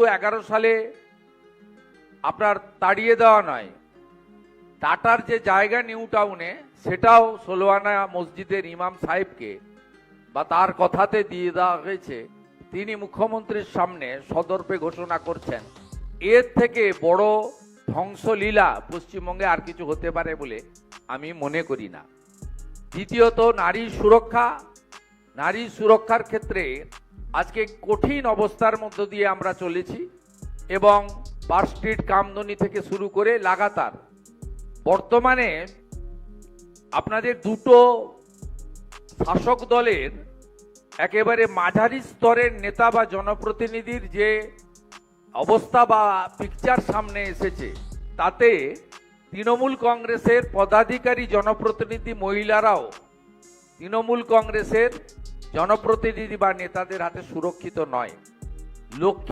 শুধু 11 সালে আপনার তাড়িয়ে দেওয়া নয়, টাটার যে জায়গা নিউ টাউনে সেটাও 16 আনা মসজিদের ইমাম সাহেবকে বা তার কথাতে দিয়ে দেওয়া হয়েছে। তিনি মুখ্যমন্ত্রীর সামনে সদর্পে ঘোষণা করছেন। এর থেকে বড় ধ্বংসলীলা পশ্চিমবঙ্গে আর কিছু হতে পারে বলে আমি মনে করি না। দ্বিতীয়ত, নারী সুরক্ষা। নারী সুরক্ষার ক্ষেত্রে আজকে কঠিন অবস্থার মধ্য দিয়ে আমরা চলেছি এবং পার্ক স্ট্রিট কামদুনি থেকে শুরু করে লাগাতার বর্তমানে আপনাদের দুটো শাসক দলের একেবারে মাঝারি স্তরের নেতা বা জনপ্রতিনিধির যে অবস্থা বা পিকচার সামনে এসেছে, তাতে তৃণমূল কংগ্রেসের পদাধিকারী জনপ্রতিনিধি মহিলারাও তৃণমূল কংগ্রেসের জনপ্রতিনিধি বা নেতাদের হাতে সুরক্ষিত নয়। লক্ষ্য